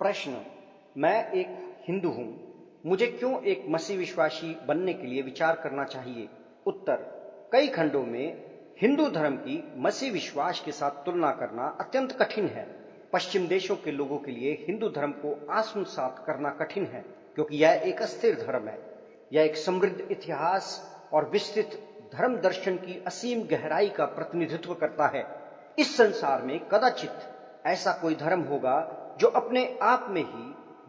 प्रश्न, मैं एक हिंदू हूं, मुझे क्यों एक मसीह विश्वासी बनने के लिए विचार करना चाहिए? उत्तर, कई खंडों में हिंदू धर्म की मसीह विश्वास के साथ तुलना करना अत्यंत कठिन है। पश्चिम देशों के लोगों के लिए हिंदू धर्म को आत्मसात करना कठिन है, क्योंकि यह एक अस्थिर धर्म है। यह एक समृद्ध इतिहास और विस्तृत धर्म दर्शन की असीम गहराई का प्रतिनिधित्व करता है। इस संसार में कदाचित ऐसा कोई धर्म होगा जो अपने आप में ही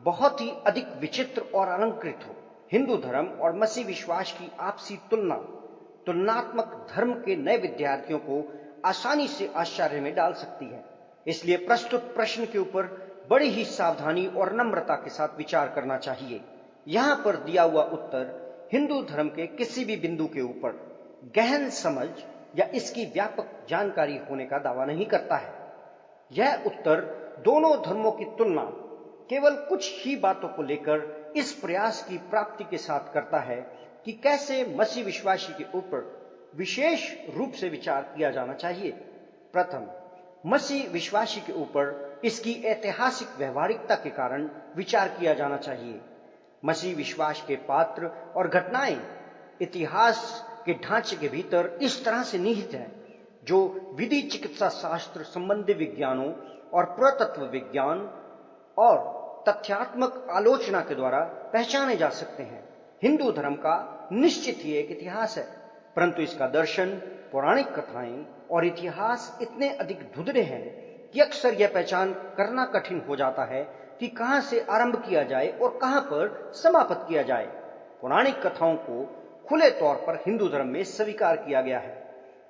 बहुत ही अधिक विचित्र और अलंकृत हो। हिंदू धर्म और मसीह विश्वास की आपसी तुलनात्मक धर्म के नए विद्यार्थियों को आसानी से आश्चर्य में डाल सकती है। इसलिए प्रस्तुत प्रश्न के ऊपर बड़ी ही सावधानी और नम्रता के साथ विचार करना चाहिए। यहां पर दिया हुआ उत्तर हिंदू धर्म के किसी भी बिंदु के ऊपर गहन समझ या इसकी व्यापक जानकारी होने का दावा नहीं करता है। यह उत्तर दोनों धर्मों की तुलना केवल कुछ ही बातों को लेकर इस प्रयास की प्राप्ति के साथ करता है कि कैसे मसीह विश्वासी के ऊपर विशेष रूप से विचार किया जाना चाहिए। प्रथम, मसीह विश्वासी के ऊपर इसकी ऐतिहासिक व्यवहारिकता के कारण विचार किया जाना चाहिए। मसीह विश्वास के पात्र और घटनाएं इतिहास के ढांचे के भीतर इस तरह से निहित हैं, जो विधि चिकित्सा शास्त्र संबंधी विज्ञानों और पुरातत्व विज्ञान और तथ्यात्मक आलोचना के द्वारा पहचाने जा सकते हैं। हिंदू धर्म का निश्चित ही एक इतिहास है, परंतु इसका दर्शन, पौराणिक कथाएं और इतिहास इतने अधिक धुंधले हैं कि अक्सर यह पहचान करना कठिन हो जाता है कि कहां से आरंभ किया जाए और कहां पर समाप्त किया जाए। पौराणिक कथाओं को खुले तौर पर हिंदू धर्म में स्वीकार किया गया है,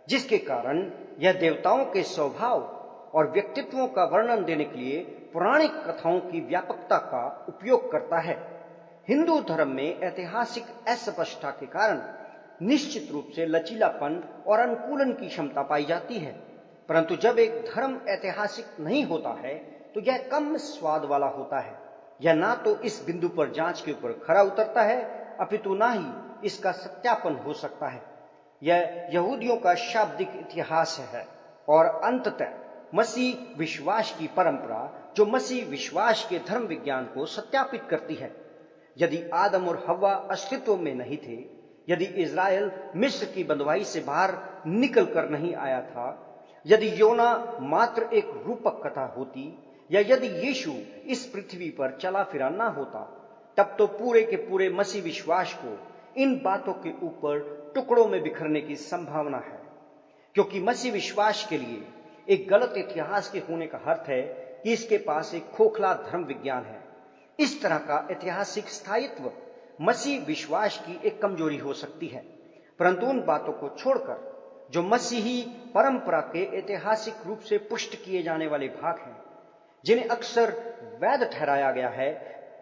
जिसके कारण यह देवताओं के स्वभाव और व्यक्तित्वों का वर्णन देने के लिए पौराणिक कथाओं की व्यापकता का उपयोग करता है। हिंदू धर्म में ऐतिहासिक अस्पष्टता के कारण निश्चित रूप से लचीलापन और अनुकूलन की क्षमता पाई जाती है, परंतु जब एक धर्म ऐतिहासिक नहीं होता है तो यह कम स्वाद वाला होता है। यह ना तो इस बिंदु पर जांच के ऊपर खरा उतरता है, अपितु ना ही इसका सत्यापन हो सकता है। यह यहूदियों का शाब्दिक इतिहास है और अंततः मसीह विश्वास की परंपरा, जो मसीह विश्वास के धर्म विज्ञान को सत्यापित करती है। यदि आदम और हव्वा अस्तित्व में नहीं थे, यदि इज़राइल मिस्र की बंधुआई से बाहर निकल कर नहीं आया था, यदि योना मात्र एक रूपक कथा होती, या यदि यीशु इस पृथ्वी पर चला फिरा ना होता, तब तो पूरे के पूरे मसीह विश्वास को इन बातों के ऊपर टुकड़ों में बिखरने की संभावना है। क्योंकि मसीह विश्वास के लिए एक गलत इतिहास के होने का अर्थ है कि इसके पास एक खोखला धर्म विज्ञान है। इस तरह का ऐतिहासिक स्थायित्व मसीह विश्वास की एक कमजोरी हो सकती है, परंतु उन बातों को छोड़कर जो मसीही परंपरा के ऐतिहासिक रूप से पुष्ट किए जाने वाले भाग हैं, जिन्हें अक्सर वैध ठहराया गया है,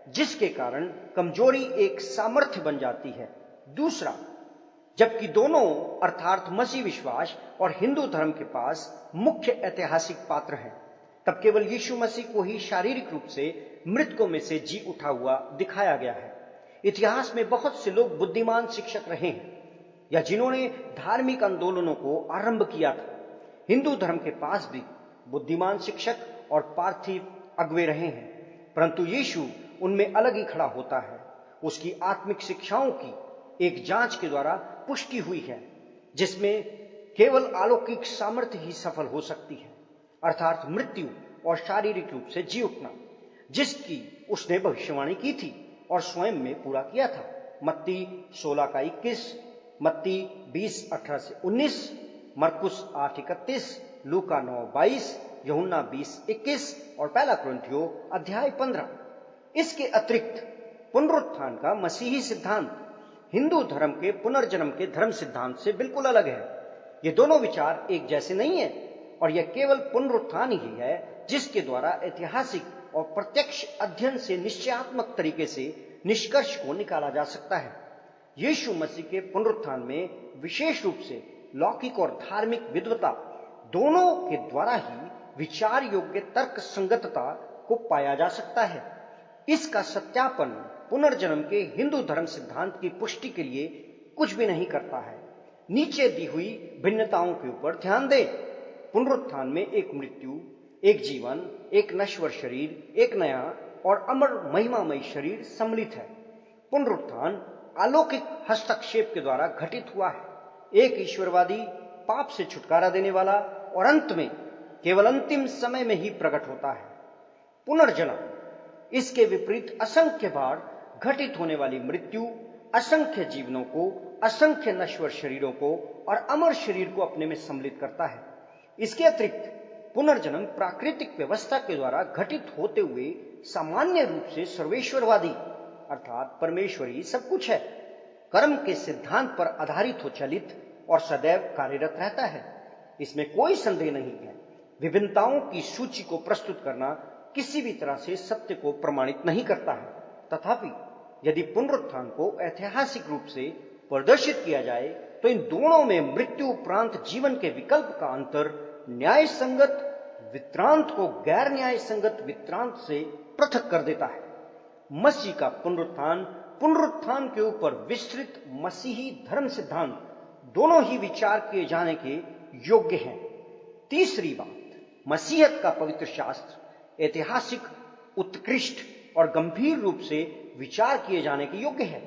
जिसके कारण कमजोरी एक सामर्थ्य बन जाती है। दूसरा, जबकि दोनों अर्थात मसीह विश्वास और हिंदू धर्म के पास मुख्य ऐतिहासिक पात्र हैं, तब केवल यीशु मसीह को ही शारीरिक रूप से मृतकों में से जी उठा हुआ दिखाया गया है। इतिहास में बहुत से लोग बुद्धिमान शिक्षक रहे हैं या जिन्होंने धार्मिक आंदोलनों को आरंभ किया था। हिंदू धर्म के पास भी बुद्धिमान शिक्षक और पार्थिव अगुवे रहे हैं, परंतु यीशु उनमें अलग ही खड़ा होता है। उसकी आत्मिक शिक्षाओं की एक जांच के द्वारा पुष्टि हुई है, जिसमें केवल अलौकिक सामर्थ्य ही सफल हो सकती है, अर्थात मृत्यु और शारीरिक रूप से जी उठना, जिसकी उसने भविष्यवाणी की थी और स्वयं में पूरा किया था। मत्ती 16:21, मत्ती 20:18-19, मरकुस 8:31, लूका 9:22, यूहन्ना 20:21 और पहला कुरिन्थियों अध्याय 15। इसके अतिरिक्त पुनरुत्थान का मसीही सिद्धांत हिंदू धर्म के पुनर्जन्म के धर्म सिद्धांत से बिल्कुल अलग है। ये दोनों विचार एक जैसे नहीं है, और यह केवल पुनरुत्थान ही है जिसके द्वारा ऐतिहासिक और प्रत्यक्ष अध्ययन से निश्चयात्मक तरीके से निष्कर्ष को निकाला जा सकता है। यीशु मसीह के पुनरुत्थान में विशेष रूप से लौकिक और धार्मिक विद्वता दोनों के द्वारा ही विचार योग्य तर्क संगतता को पाया जा सकता है। इसका सत्यापन पुनर्जन्म के हिंदू धर्म सिद्धांत की पुष्टि के लिए कुछ भी नहीं करता है। नीचे दी हुई भिन्नताओं के ऊपर ध्यान दें। पुनरुत्थान में एक मृत्यु, एक जीवन, एक नश्वर शरीर, एक नया और अमर महिमामय शरीर सम्मिलित है। पुनरुत्थान अलौकिक हस्तक्षेप के द्वारा घटित हुआ है। एक ईश्वरवादी, पाप से छुटकारा देने वाला और अंत में केवल अंतिम समय में ही प्रकट होता है। पुनर्जन्म, इसके विपरीत असंख्य बार घटित होने वाली मृत्यु, असंख्य जीवनों को, असंख्य नश्वर शरीरों को और अमर शरीर को अपने में सम्मिलित करता है। इसके अतिरिक्त पुनर्जन्म प्राकृतिक व्यवस्था के द्वारा घटित होते हुए सामान्य रूप से सर्वेश्वरवादी अर्थात परमेश्वरी सब कुछ है, कर्म के सिद्धांत पर आधारित हो चलित और सदैव कार्यरत रहता है। इसमें कोई संदेह नहीं है। विभिन्नताओं की सूची को प्रस्तुत करना किसी भी तरह से सत्य को प्रमाणित नहीं करता है। तथापि यदि पुनरुत्थान को ऐतिहासिक रूप से प्रदर्शित किया जाए तो इन दोनों में मृत्यु उपरांत जीवन के विकल्प का अंतर न्याय संगत वित्रांत को गैर न्याय संगत वित्रांत से पृथक कर देता है। मसीह का पुनरुत्थान, पुनरुत्थान के ऊपर विस्तृत मसीही धर्म सिद्धांत दोनों ही विचार किए जाने के योग्य हैं। तीसरी बात, मसीहत का पवित्र शास्त्र ऐतिहासिक, उत्कृष्ट और गंभीर रूप से विचार किए जाने के योग्य है।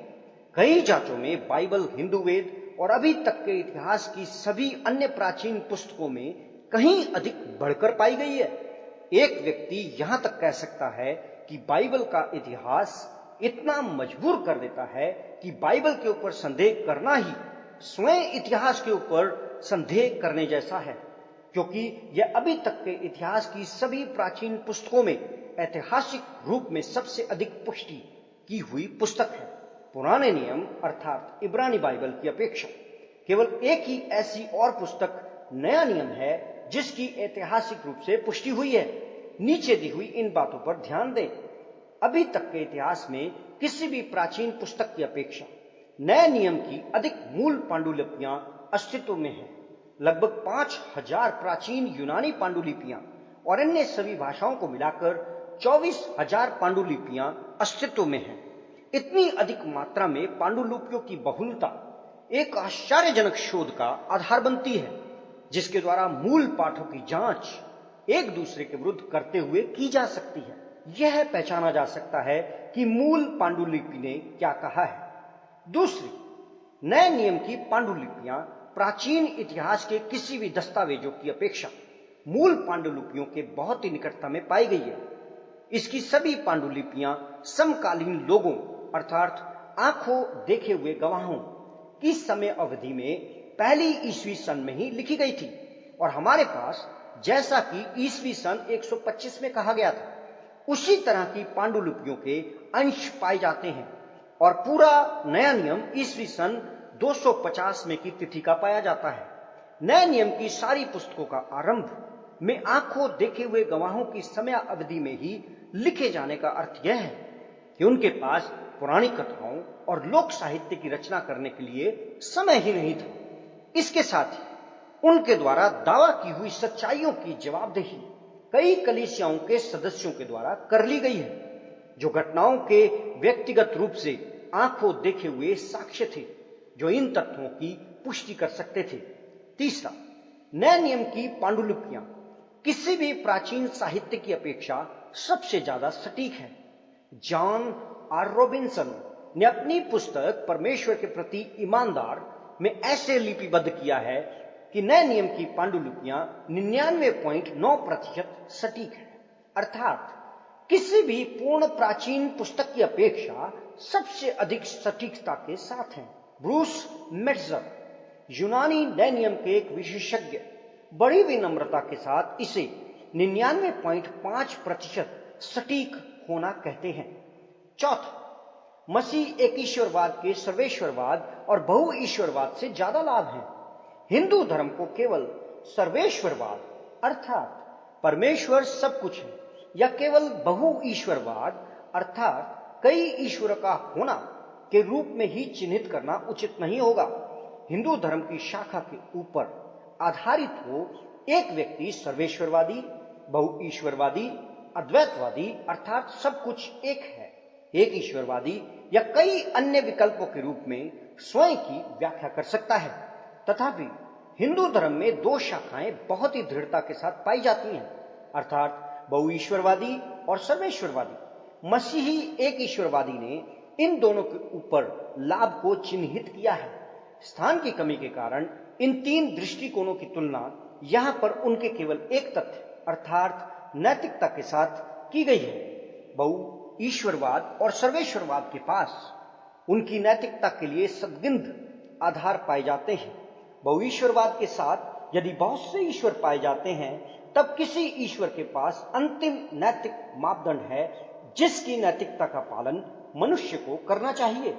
कई जांचों में बाइबल, हिंदू वेद और अभी तक के इतिहास की सभी अन्य प्राचीन पुस्तकों में कहीं अधिक बढ़कर पाई गई है। एक व्यक्ति यहां तक कह सकता है कि बाइबल का इतिहास इतना मजबूर कर देता है कि बाइबल के ऊपर संदेह करना ही स्वयं इतिहास के ऊपर संदेह करने जैसा है, क्योंकि यह अभी तक के इतिहास की सभी प्राचीन पुस्तकों में ऐतिहासिक रूप में सबसे अधिक पुष्टि की हुई पुस्तक है। पुराने नियम अर्थात इब्रानी बाइबल की अपेक्षा केवल एक ही ऐसी और पुस्तक नया नियम है जिसकी ऐतिहासिक रूप से पुष्टि हुई है। नीचे दी हुई इन बातों पर ध्यान दें। अभी तक के इतिहास में किसी भी प्राचीन पुस्तक की अपेक्षा नए नियम की अधिक मूल पांडुलिपियां अस्तित्व में हैं। लगभग 5000 प्राचीन यूनानी पांडुलिपियां और अन्य सभी भाषाओं को मिलाकर 24,000 पांडुलिपियां अस्तित्व में हैं। इतनी अधिक मात्रा में पांडुलिपियों की बहुलता एक आश्चर्यजनक शोध का आधार बनती है, जिसके द्वारा मूल पाठों की जांच एक दूसरे के विरुद्ध करते हुए की जा सकती है। यह पहचाना जा सकता है कि मूल पांडुलिपि ने क्या कहा है। दूसरी, नए नियम की पांडुलिपियां प्राचीन इतिहास के किसी भी दस्तावेजों की अपेक्षा मूल पांडुलिपियों के बहुत ही निकटता में पाई गई है। इसकी सभी पांडुलिपियां समकालीन लोगों अर्थात आंखों देखे हुए गवाहों की समय अवधि में पहली ईस्वी सन में ही लिखी गई थी और हमारे पास, जैसा कि ईस्वी सन 125 में कहा गया था, उसी तरह की पांडुलिपियों के अंश पाए जाते हैं और पूरा नया नियम ईस्वी सन 250 में की तिथि का पाया जाता है। नए नियम की सारी पुस्तकों का आरंभ में आंखों देखे हुए गवाहों की समय अवधि में ही लिखे जाने का अर्थ यह है कि उनके पास पुरानी कथाओं और लोक साहित्य की रचना करने के लिए समय ही नहीं था। इसके साथ ही उनके द्वारा दावा की हुई सच्चाइयों की जवाबदेही कई कलीसियाओं के सदस्यों के द्वारा कर ली गई है, जो घटनाओं के व्यक्तिगत रूप से आंखों देखे हुए साक्ष्य थे, जो इन तथ्यों की पुष्टि कर सकते थे। तीसरा, नए नियम की पांडुलिपियां किसी भी प्राचीन साहित्य की अपेक्षा सबसे ज्यादा सटीक है। जॉन आर रॉबिन्सन ने अपनी पुस्तक परमेश्वर के प्रति ईमानदार में ऐसे लिपिबद्ध किया है कि नए नियम की पांडुलिपियां 99.9% सटीक है, अर्थात किसी भी पूर्ण प्राचीन पुस्तक की अपेक्षा सबसे अधिक सटीकता के साथ हैं। ब्रूस मेट्जर, यूनानी नए नियम के एक विशेषज्ञ, बड़ी विनम्रता के साथ इसे 99.5% सटीक होना कहते हैं। चौथा, मसीह एक ईश्वरवाद के सर्वेश्वरवाद और बहु ईश्वरवाद से ज्यादा लाभ है। हिंदू धर्म को केवल सर्वेश्वरवाद अर्थात परमेश्वर सब कुछ है या केवल बहु ईश्वरवाद अर्थात कई ईश्वर का होना के रूप में ही चिन्हित करना उचित नहीं होगा। हिंदू धर्म की शाखा के ऊपर आधारित हो एक व्यक्ति सर्वेश्वरवादी, बहु ईश्वरवादी, अद्वैतवादी अर्थात सब कुछ एक है, एक ईश्वरवादी या कई अन्य विकल्पों के रूप में स्वयं की व्याख्या कर सकता है। तथापि हिंदू धर्म में दो शाखाएं बहुत ही दृढ़ता के साथ पाई जाती हैं, अर्थात बहु ईश्वरवादी और सर्वेश्वरवादी। मसीही एक ईश्वरवादी ने इन दोनों के ऊपर लाभ को चिन्हित किया है। स्थान की कमी के कारण इन तीन दृष्टिकोणों की तुलना यहां पर उनके केवल एक तथ्य अर्थात नैतिकता के साथ की गई है। बहु ईश्वरवाद और सर्वेश्वरवाद के पास उनकी नैतिकता के लिए सद्गंध आधार पाए जाते हैं। बहु ईश्वरवाद के साथ यदि बहुत से ईश्वर पाए जाते हैं, तब किसी ईश्वर के पास अंतिम नैतिक मापदंड है जिसकी नैतिकता का पालन मनुष्य को करना चाहिए।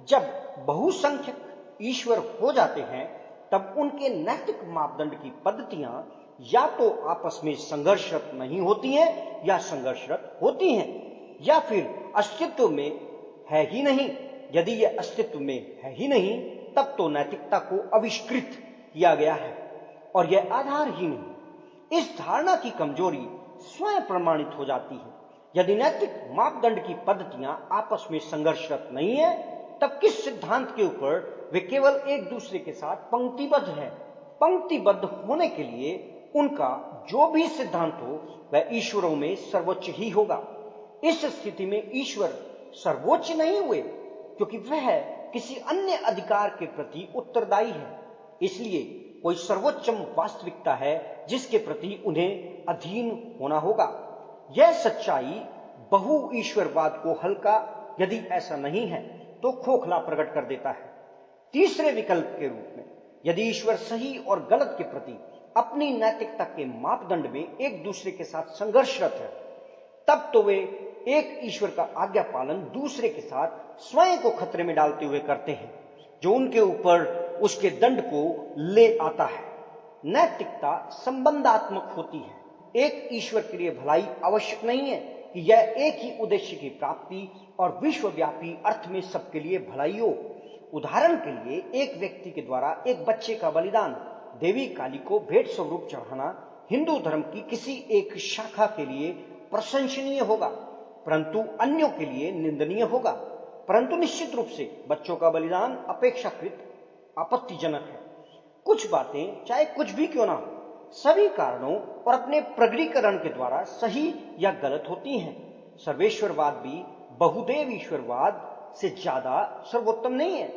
जब बहुसंख्यक ईश्वर हो जाते हैं, तब उनके नैतिक मापदंड की पद्धतियां या तो आपस में संघर्षरत नहीं होती हैं या संघर्षरत होती हैं, या फिर अस्तित्व में है ही नहीं। यदि यह अस्तित्व में है ही नहीं, तब तो नैतिकता को आविष्कृत किया गया है और यह आधारहीन है। इस धारणा की कमजोरी स्वयं प्रमाणित हो जाती है। यदि नैतिक मापदंड की पद्धतियां आपस में संघर्षरत नहीं है, तब किस सिद्धांत के ऊपर वे केवल एक दूसरे के साथ पंक्तिबद्ध है। पंक्तिबद्ध होने के लिए उनका जो भी सिद्धांत हो वह ईश्वरों में सर्वोच्च ही होगा। इस स्थिति में ईश्वर सर्वोच्च नहीं हुए, क्योंकि वह किसी अन्य अधिकार के प्रति उत्तरदायी है। इसलिए कोई सर्वोच्चम वास्तविकता है जिसके प्रति उन्हें अधीन होना होगा। यह सच्चाई बहु ईश्वरवाद को हल्का, यदि ऐसा नहीं है तो खोखला प्रकट कर देता है। तीसरे विकल्प के रूप में, यदि ईश्वर सही और गलत के प्रति अपनी नैतिकता के मापदंड में एक दूसरे के साथ संघर्षरत है, तब तो वे एक ईश्वर का आज्ञा पालन दूसरे के साथ स्वयं को खतरे में डालते हुए करते हैं, जो उनके ऊपर उसके दंड को ले आता है। नैतिकता संबंधात्मक होती है। एक ईश्वर के लिए भलाई आवश्यक नहीं है कि यह एक ही उद्देश्य की प्राप्ति और विश्वव्यापी अर्थ में सबके लिए भलाई हो। उदाहरण के लिए, एक व्यक्ति के द्वारा एक बच्चे का बलिदान देवी काली को भेंट स्वरूप चढ़ाना हिंदू धर्म की किसी एक शाखा के लिए प्रशंसनीय होगा, परंतु अन्यों के लिए निंदनीय होगा। परंतु निश्चित रूप से बच्चों का बलिदान अपेक्षाकृत आपत्तिजनक है। कुछ बातें चाहे कुछ भी क्यों ना हो, सभी कारणों और अपने प्रगटीकरण के द्वारा सही या गलत होती हैं। सर्वेश्वरवाद भी बहुदेव ईश्वरवाद से ज्यादा सर्वोत्तम नहीं है,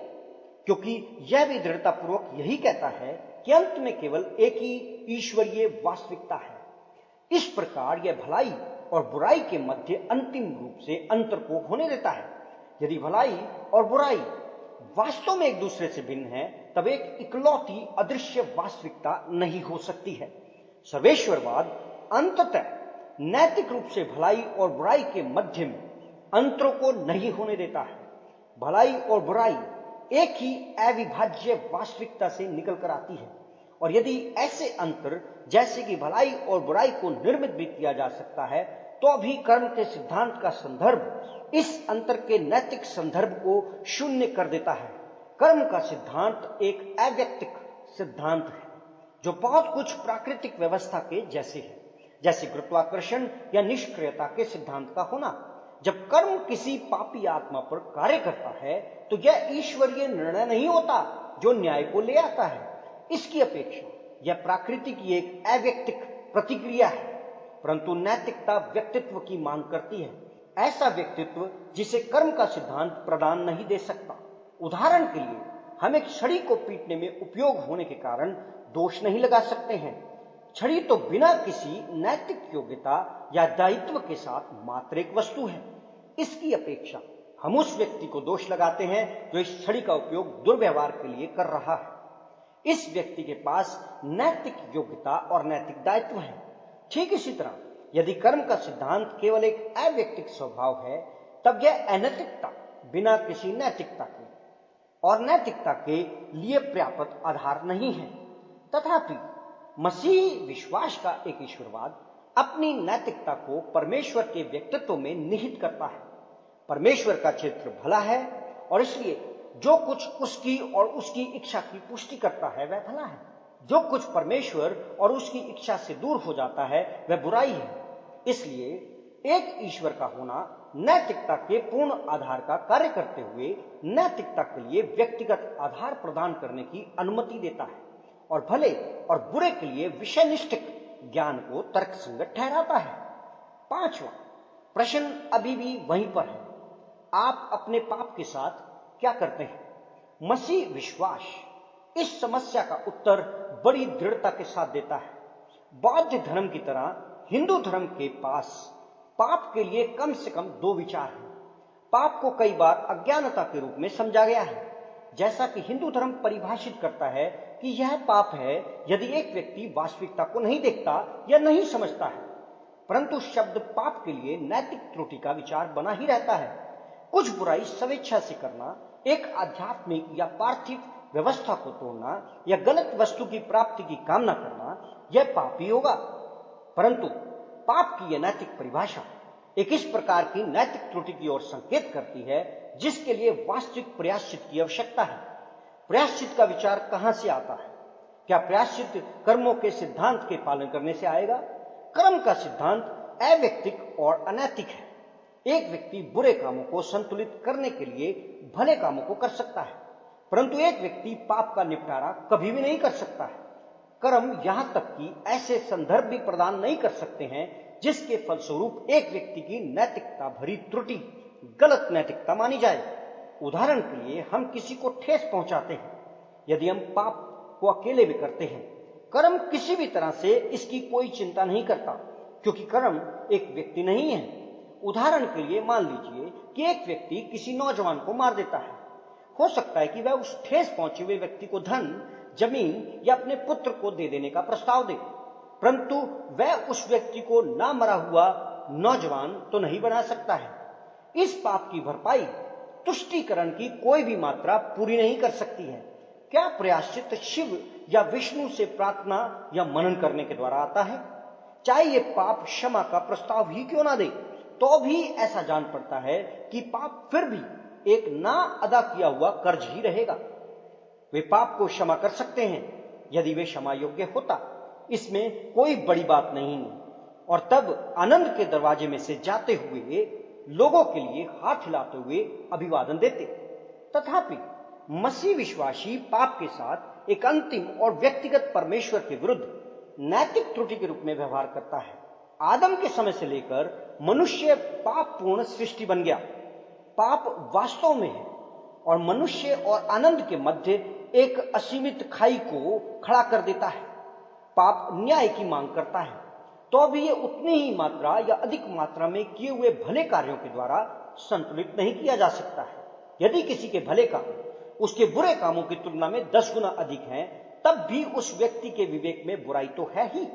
क्योंकि यह भी दृढ़तापूर्वक यही कहता है कि अंत में केवल एक ही ईश्वरीय वास्तविकता है। इस प्रकार यह भलाई और बुराई के मध्य अंतिम रूप से अंतर को होने देता है। यदि भलाई और बुराई वास्तव में एक दूसरे से भिन्न है, तब एक इकलौती अदृश्य वास्तविकता नहीं हो सकती है। सर्वेश्वरवाद अंततः नैतिक रूप से भलाई और बुराई के मध्य में अंतरों को नहीं होने देता है। भलाई और बुराई एक ही अविभाज्य वास्तविकता से निकल कर आती है, और यदि ऐसे अंतर जैसे कि भलाई और बुराई को निर्मित भी किया जा सकता है, तो अभी कर्म के सिद्धांत का संदर्भ इस अंतर के नैतिक संदर्भ को शून्य कर देता है। कर्म का सिद्धांत एक अवैयक्तिक सिद्धांत है जो बहुत कुछ प्राकृतिक व्यवस्था के जैसे है, जैसे गुरुत्वाकर्षण या निष्क्रियता के सिद्धांत का होना। जब कर्म किसी पापी आत्मा पर कार्य करता है, तो यह ईश्वरीय निर्णय नहीं होता जो न्याय को ले आता है। इसकी अपेक्षा यह प्रकृति की एक अवैयक्तिक प्रतिक्रिया है, परंतु नैतिकता व्यक्तित्व की मांग करती है, ऐसा व्यक्तित्व जिसे कर्म का सिद्धांत प्रदान नहीं दे सकता। उदाहरण के लिए, हम एक छड़ी को पीटने में उपयोग होने के कारण दोष नहीं लगा सकते हैं। छड़ी तो बिना किसी नैतिक योग्यता या दायित्व के साथ मात्र एक वस्तु है। इसकी अपेक्षा हम उस व्यक्ति को दोष लगाते हैं जो इस छड़ी का उपयोग दुर्व्यवहार के लिए कर रहा है। इस व्यक्ति के पास नैतिक योग्यता और नैतिक दायित्व है। ठीक इसी तरह, यदि कर्म का सिद्धांत केवल एक अवैयक्तिक स्वभाव है, तब यह अनैतिकता बिना किसी नैतिकता के और नैतिकता के लिए पर्याप्त आधार नहीं है। तथापि मसीही विश्वास का एक ईश्वरवाद अपनी नैतिकता को परमेश्वर के व्यक्तित्व में निहित करता है। परमेश्वर का चित्र भला है, और इसलिए जो कुछ उसकी और उसकी इच्छा की पुष्टि करता है वह भला है। जो कुछ परमेश्वर और उसकी इच्छा से दूर हो जाता है वह बुराई है। इसलिए एक ईश्वर का होना नैतिकता के पूर्ण आधार का कार्य करते हुए नैतिकता के लिए व्यक्तिगत आधार प्रदान करने की अनुमति देता है, और भले और बुरे के लिए विषयनिष्ठ ज्ञान को तर्कसंगत ठहराता है। पांचवा, प्रश्न अभी भी वहीं पर है, आप अपने पाप के साथ क्या करते हैं? मसीह विश्वास इस समस्या का उत्तर बड़ी दृढ़ता के साथ देता है। बौद्ध धर्म की तरह हिंदू धर्म के पास पाप के लिए कम से कम दो विचार हैं। पाप को कई बार अज्ञानता के रूप में समझा गया है। जैसा कि हिंदू धर्म परिभाषित करता है कि यह पाप है यदि एक व्यक्ति वास्तविकता को नहीं देखता या नहीं समझता है। परंतु शब्द पाप के लिए नैतिक त्रुटि का विचार बना ही रहता है। कुछ बुराई स्वेच्छा से करना, एक आध्यात्मिक या पार्थिव व्यवस्था को तोड़ना या गलत वस्तु की प्राप्ति की कामना करना, यह पाप ही होगा। परंतु पाप की यह नैतिक परिभाषा एक इस प्रकार की नैतिक त्रुटि की ओर संकेत करती है जिसके लिए वास्तविक प्रायश्चित की आवश्यकता है। प्रायश्चित का विचार कहां से आता है? क्या प्रायश्चित कर्मों के सिद्धांत के पालन करने से आएगा? कर्म का सिद्धांत अवैयक्तिक और अनैतिक है। एक व्यक्ति बुरे कामों को संतुलित करने के लिए भले कामों को कर सकता है, परंतु एक व्यक्ति पाप का निपटारा कभी भी नहीं कर सकता है। कर्म यहां तक कि ऐसे संदर्भ भी प्रदान नहीं कर सकते हैं जिसके फलस्वरूप एक व्यक्ति की नैतिकता भरी त्रुटि गलत नैतिकता मानी जाए। उदाहरण के लिए, हम किसी को ठेस पहुंचाते हैं। यदि हम पाप को अकेले भी करते हैं, कर्म किसी भी तरह से इसकी कोई चिंता नहीं करता, क्योंकि कर्म एक व्यक्ति नहीं है। उदाहरण के लिए मान लीजिए कि एक व्यक्ति किसी नौजवान को मार देता है। हो सकता है कि वह उस ठेस पहुंचे हुए व्यक्ति को धन, जमीन या अपने पुत्र को दे देने का प्रस्ताव दे, परंतु वह उस व्यक्ति को ना मरा हुआ नौजवान तो नहीं बना सकता है। इस पाप की भरपाई तुष्टीकरण की कोई भी मात्रा पूरी नहीं कर सकती है। क्या प्रायश्चित शिव या विष्णु से प्रार्थना या मनन करने के द्वारा आता है? चाहे ये पाप क्षमा का प्रस्ताव ही क्यों ना दे, तो भी ऐसा जान पड़ता है कि पाप फिर भी एक ना अदा किया हुआ कर्ज ही रहेगा। वे पाप को क्षमा कर सकते हैं यदि वे क्षमा योग्य होता, इसमें कोई बड़ी बात नहीं है। और तब आनंद के दरवाजे में से जाते हुए लोगों के लिए हाथ हिलाते हुए अभिवादन देते। तथापि मसीह विश्वासी पाप के साथ एक अंतिम और व्यक्तिगत परमेश्वर के विरुद्ध नैतिक त्रुटि के रूप में व्यवहार करता है। आदम के समय से लेकर मनुष्य पापपूर्ण सृष्टि बन गया। पाप वास्तव में है और मनुष्य और आनंद के मध्य एक असीमित खाई को खड़ा कर देता है। पाप न्याय की मांग करता है, तो भी यह उतनी ही मात्रा या अधिक मात्रा में किए हुए भले कार्यों के द्वारा संतुलित नहीं किया जा सकता है। यदि किसी के भले काम उसके बुरे कामों की तुलना में 10 गुना अधिक हैं, तब भी उस व्यक्ति के विवेक में बुराई तो है ही।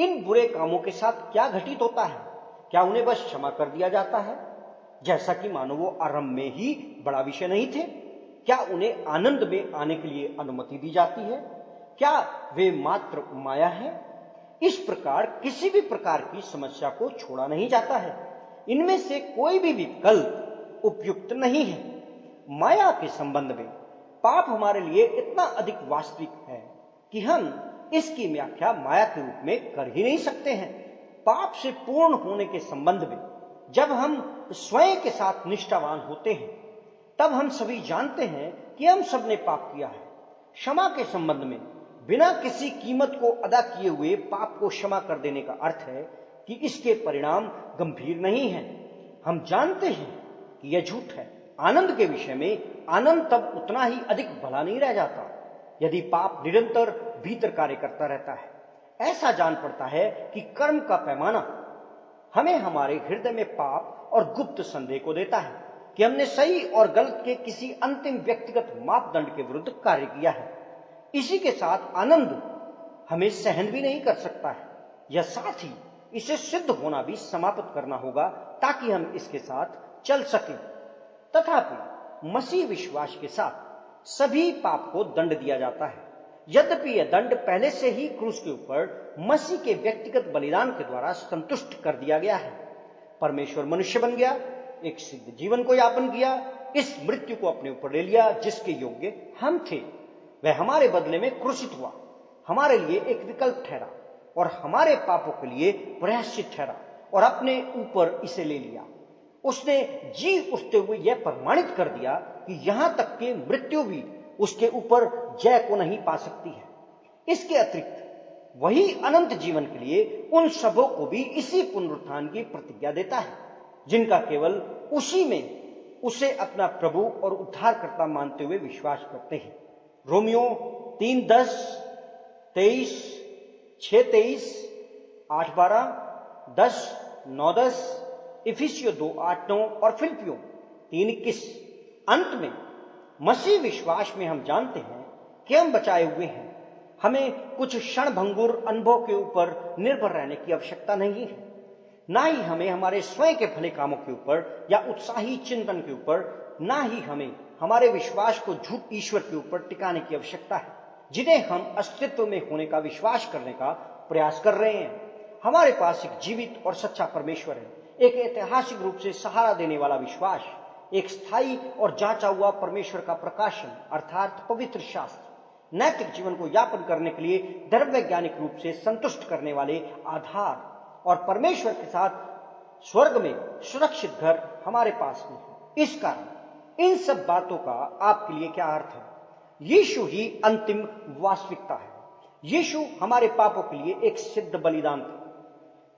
इन बुरे कामों के साथ क्या घटित होता है? क्या उन्हें बस क्षमा कर दिया जाता है, जैसा कि मानो वो आरंभ में ही बड़ा विषय नहीं थे? क्या उन्हें आनंद में आने के लिए अनुमति दी जाती है? क्या वे मात्र माया है? इस प्रकार किसी भी प्रकार की समस्या को छोड़ा नहीं जाता है। इनमें से कोई भी विकल्प उपयुक्त नहीं है। माया के संबंध में पाप हमारे लिए इतना अधिक वास्तविक है कि हम इसकी व्याख्या माया के रूप में कर ही नहीं सकते हैं। पाप से पूर्ण होने के संबंध में जब हम स्वयं के साथ निष्ठावान होते हैं, तब हम सभी जानते हैं कि हम सब ने पाप किया है। क्षमा के संबंध में बिना किसी कीमत को अदा किए हुए पाप को क्षमा कर देने का अर्थ है कि इसके परिणाम गंभीर नहीं हैं। हम जानते हैं कि यह झूठ है। आनंद के विषय में आनंद तब उतना ही अधिक भला नहीं रह जाता यदि पाप निरंतर भीतर कार्य करता रहता है। ऐसा जान पड़ता है कि कर्म का पैमाना हमें हमारे हृदय में पाप और गुप्त संदेह को देता है कि हमने सही और गलत के किसी अंतिम व्यक्तिगत मापदंड के विरुद्ध कार्य किया है। इसी के साथ आनंद हमें सहन भी नहीं कर सकता है, या साथ ही इसे सिद्ध होना भी समाप्त करना होगा ताकि हम इसके साथ चल सकें। तथापि मसीह विश्वास के साथ सभी पाप को दंड दिया जाता है। यद्यपि यह दंड पहले से ही क्रूस के ऊपर मसीह के व्यक्तिगत बलिदान के द्वारा संतुष्ट कर दिया गया है। परमेश्वर मनुष्य बन गया, एक सिद्ध जीवन को यापन किया, इस मृत्यु को अपने ऊपर ले लिया जिसके योग्य हम थे। वह हमारे बदले में क्रूसित हुआ, हमारे लिए एक विकल्प ठहरा और हमारे पापों के लिए प्रायश्चित ठहरा और अपने ऊपर इसे ले लिया। उसने जी उठते हुए यह प्रमाणित कर दिया कि यहां तक कि मृत्यु भी उसके ऊपर जय को नहीं पा सकती है। इसके अतिरिक्त वही अनंत जीवन के लिए उन सबों को भी इसी पुनरुत्थान की प्रतिज्ञा देता है। जिनका केवल उसी में उसे अपना प्रभु और उद्धारकर्ता मानते हुए विश्वास करते हैं। रोमियो 3:10, 23, 6:23, 8:12, 10:9-10, इफिसियो 2:8-9 और फिलिपियों 3:21। अंत में मसीह विश्वास में हम जानते हैं कि हम बचाए हुए हैं। हमें कुछ क्षणभंगुर अनुभव के ऊपर निर्भर रहने की आवश्यकता नहीं है, ना ही हमें हमारे स्वयं के भले कामों के ऊपर या उत्साही चिंतन के ऊपर, ना ही हमें हमारे विश्वास को झूठ ईश्वर के ऊपर टिकाने की आवश्यकता है, जिन्हें हम अस्तित्व में होने का विश्वास करने का प्रयास कर रहे हैं। हमारे पास एक जीवित और सच्चा परमेश्वर है, एक ऐतिहासिक रूप से सहारा देने वाला विश्वास, एक स्थायी और जांचा हुआ परमेश्वर का प्रकाशन अर्थात पवित्र शास्त्र, नैतिक जीवन को यापन करने के लिए धर्म वैज्ञानिक रूप से संतुष्ट करने वाले आधार, और परमेश्वर के साथ स्वर्ग में सुरक्षित घर हमारे पास में है। इस कारण इन सब बातों का आपके लिए क्या अर्थ है? यीशु ही अंतिम वास्तविकता है। यीशु हमारे पापों के लिए एक सिद्ध बलिदान था।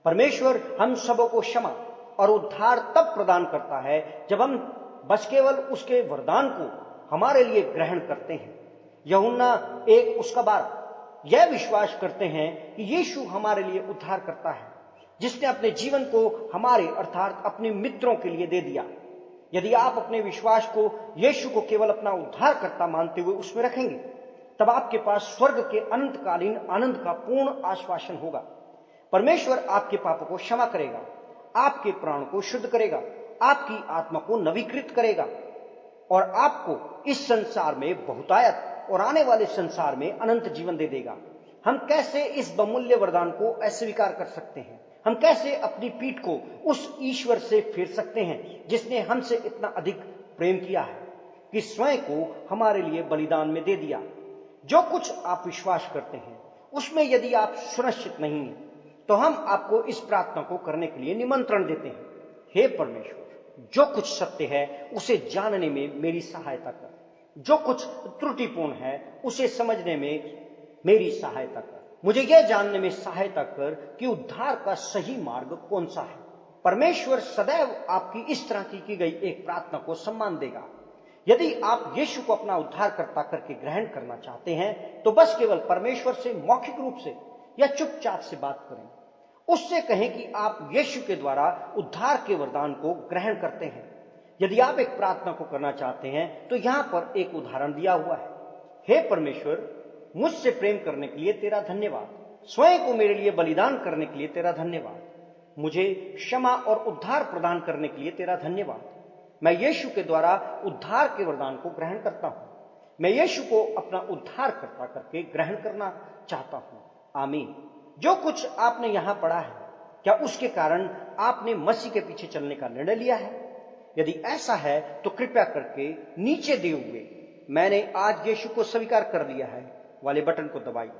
परमेश्वर हम सबों को क्षमा और उद्धार तब प्रदान करता है जब हम बस केवल उसके वरदान को हमारे लिए ग्रहण करते हैं। यूहन्ना 1:12 यह विश्वास करते हैं कि यीशु हमारे लिए उद्धार करता है, जिसने अपने जीवन को हमारे अर्थात अपने मित्रों के लिए दे दिया। यदि आप अपने विश्वास को यीशु को केवल अपना उद्धारकर्ता मानते हुए उसमें रखेंगे, तब आपके पास स्वर्ग के अनंतकालीन आनंद का पूर्ण आश्वासन होगा। परमेश्वर आपके पापों को क्षमा करेगा, आपके प्राण को शुद्ध करेगा, आपकी आत्मा को नवीकृत करेगा और आपको इस संसार में बहुतायत और आने वाले संसार में अनंत जीवन दे देगा। हम कैसे इस बहुमूल्य वरदान को अस्वीकार कर सकते हैं? हम कैसे अपनी पीठ को उस ईश्वर से फेर सकते हैं जिसने हमसे इतना अधिक प्रेम किया है कि स्वयं को हमारे लिए बलिदान में दे दिया? जो कुछ आप विश्वास करते हैं उसमें यदि आप सुनिश्चित नहीं हैं, तो हम आपको इस प्रार्थना को करने के लिए निमंत्रण देते हैं। हे परमेश्वर, जो कुछ सत्य है उसे जानने में मेरी सहायता कर, जो कुछ त्रुटिपूर्ण है उसे समझने में मेरी सहायता कर। मुझे यह जानने में सहायता कर कि उद्धार का सही मार्ग कौन सा है। परमेश्वर सदैव आपकी इस तरह की गई एक प्रार्थना को सम्मान देगा। यदि आप यीशु को अपना उद्धारकर्ता करके ग्रहण करना चाहते हैं, तो बस केवल परमेश्वर से मौखिक रूप से या चुपचाप से बात करें। उससे कहें कि आप यीशु के द्वारा उद्धार के वरदान को ग्रहण करते हैं। यदि आप एक प्रार्थना को करना चाहते हैं, तो यहां पर एक उदाहरण दिया हुआ है। हे परमेश्वर, मुझसे प्रेम करने के लिए तेरा धन्यवाद, स्वयं को मेरे लिए बलिदान करने के लिए तेरा धन्यवाद, मुझे क्षमा और उद्धार प्रदान करने के लिए तेरा धन्यवाद। मैं यीशु के द्वारा उद्धार के वरदान को ग्रहण करता हूं। मैं यीशु को अपना उद्धारकर्ता करके ग्रहण करना चाहता हूं। आमीन। जो कुछ आपने यहां पढ़ा है, क्या उसके कारण आपने मसीह के पीछे चलने का निर्णय लिया है? यदि ऐसा है तो कृपया करके नीचे दिए हुए मैंने आज यीशु को स्वीकार कर लिया है वाले बटन को दबाइए।